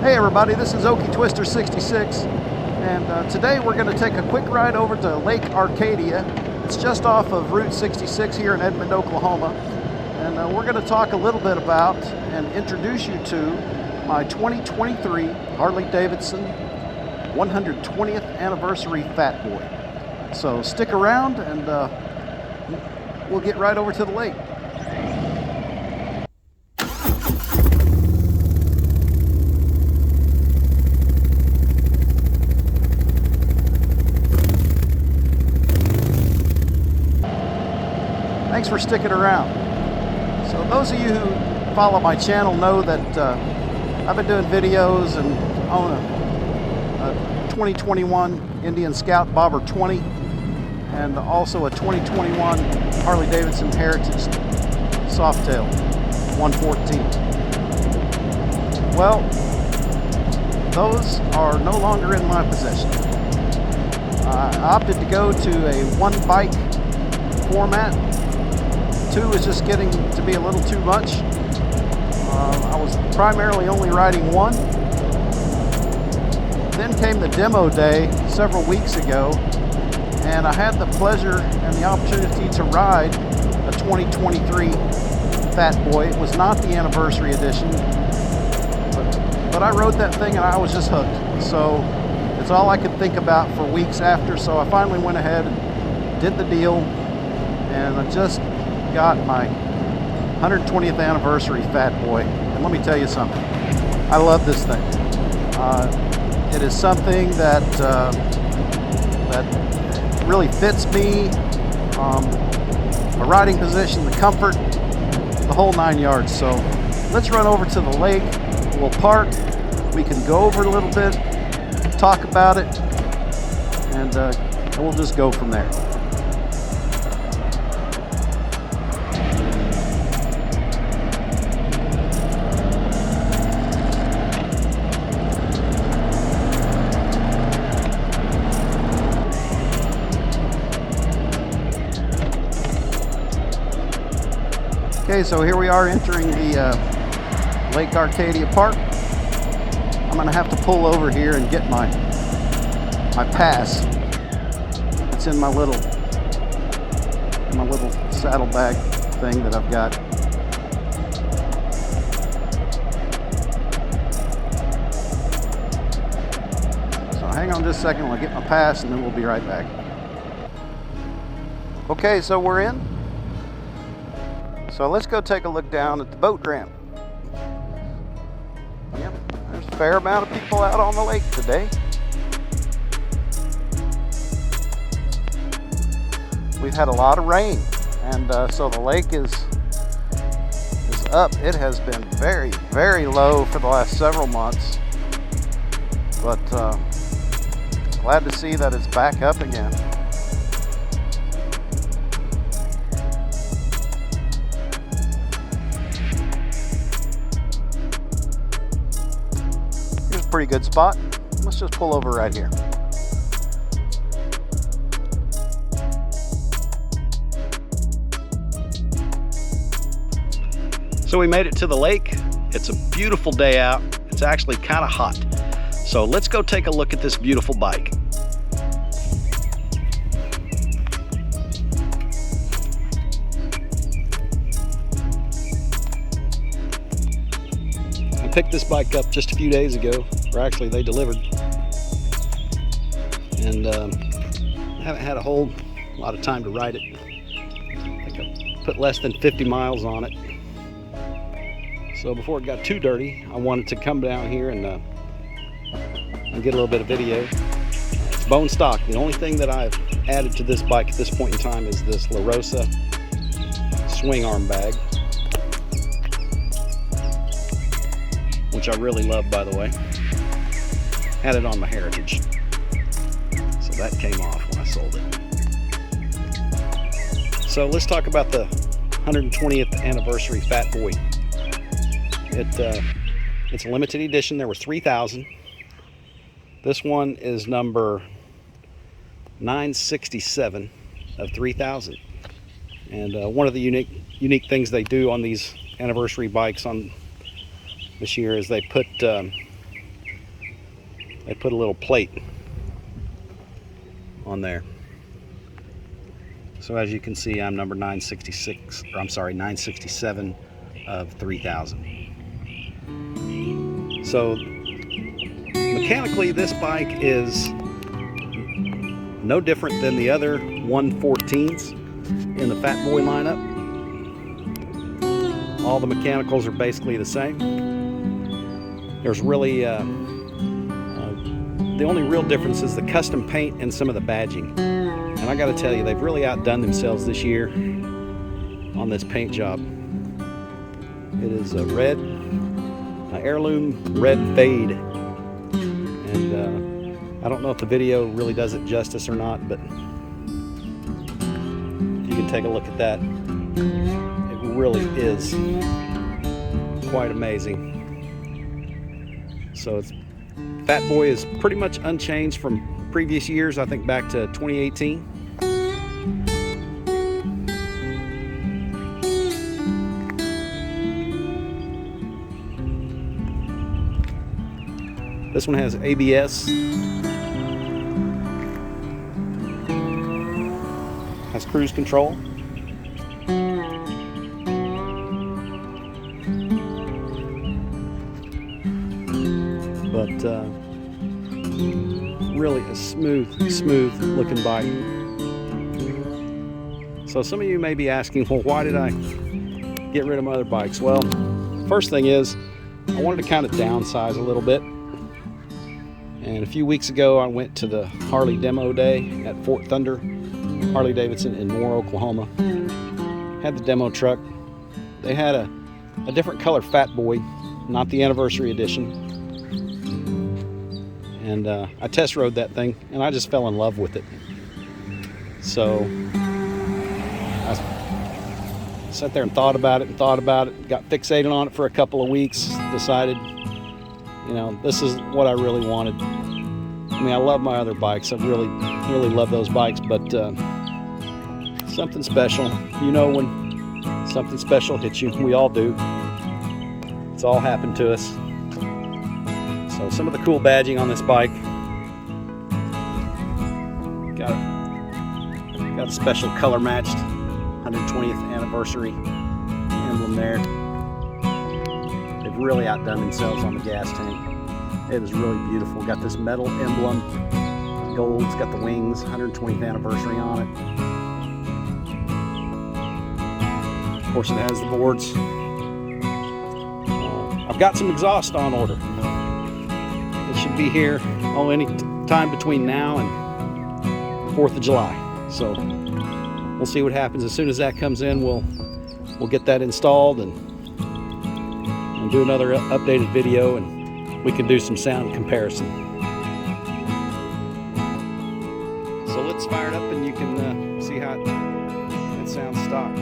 Hey everybody, this is Okie Twister 66, and today we're going to take a quick ride over to Lake Arcadia. It's just off of Route 66 here in Edmond, Oklahoma, and we're going to talk a little bit about and introduce you to my 2023 Harley Davidson 120th anniversary Fat Boy. So stick around and we'll get right over to the lake. Thanks for sticking around. So those of you who follow my channel know that I've been doing videos and own a 2021 Indian Scout Bobber 20 and also a 2021 Harley Davidson Heritage Softail 114. Well, those are no longer in my possession. I opted to go to a one bike format. Two is just getting to be a little too much. I was primarily only riding one. Then came the demo day several weeks ago, and I had the pleasure and the opportunity to ride a 2023 Fat Boy. It was not the anniversary edition, but I rode that thing and I was just hooked. So it's all I could think about for weeks after, so I finally went ahead and did the deal, and I just got my 120th anniversary Fat Boy, and let me tell you something, I love this thing. It is something that that really fits me, my riding position, the comfort, the whole 9 yards. So let's run over to the lake, we'll park, we can go over a little bit, talk about it, and we'll just go from there. Okay, so here we are entering the Lake Arcadia Park. I'm gonna have to pull over here and get my pass. It's in my little saddlebag thing that I've got. So hang on just a second while I get my pass, and then we'll be right back. Okay, so we're in. So let's go take a look down at the boat ramp. Yep, there's a fair amount of people out on the lake today. We've had a lot of rain, and so the lake is up. It has been very, very low for the last several months, but glad to see that it's back up again. Pretty good spot. Let's just pull over right here. So we made it to the lake. It's a beautiful day out. It's actually kind of hot. So let's go take a look at this beautiful bike. I picked this bike up just a few days ago, or actually they delivered, and I haven't had a whole lot of time to ride it. I think I put less than 50 miles on it. So before it got too dirty, I wanted to come down here and get a little bit of video. It's bone stock. The only thing that I've added to this bike at this point in time is this La Rosa swing arm bag, which I really love, by the way. Had it on my Heritage, so that came off when I sold it. So let's talk about the 120th anniversary Fat Boy. It's a limited edition. There were 3,000. This one is number 967 of 3,000. And one of the unique things they do on these anniversary bikes on this year is they put they put a little plate on there. So as you can see, I'm number 966, or I'm sorry, 967 of 3,000. So mechanically, this bike is no different than the other 114s in the Fat Boy lineup. All the mechanicals are basically the same. There's really the only real difference is the custom paint and some of the badging. And I gotta tell you, they've really outdone themselves this year on this paint job. It is a red, heirloom red fade. And I don't know if the video really does it justice or not, but you can take a look at that. It really is quite amazing. So Fat Boy is pretty much unchanged from previous years, I think back to 2018. This one has ABS, has cruise control. But really a smooth looking bike. So some of you may be asking, well, why did I get rid of my other bikes? Well, first thing is I wanted to kind of downsize a little bit. And a few weeks ago, I went to the Harley demo day at Fort Thunder, Harley Davidson in Moore, Oklahoma. Had the demo truck. They had a different color Fat Boy, not the anniversary edition. And I test rode that thing, and I just fell in love with it. So I sat there and thought about it, got fixated on it for a couple of weeks, decided, you know, this is what I really wanted. I mean, I love my other bikes. I really love those bikes, but something special, you know, when something special hits you, we all do. It's all happened to us. So some of the cool badging on this bike. Got a special color matched 120th anniversary emblem there. They've really outdone themselves on the gas tank. It is really beautiful. Got this metal emblem, gold. It's got the wings, 120th anniversary on it. Of course, it has the boards. I've got some exhaust on order. It should be here any time between now and 4th of July. So we'll see what happens. As soon as that comes in, we'll get that installed and do another updated video, and we can do some sound comparison. So let's fire it up and you can see how it sounds stock.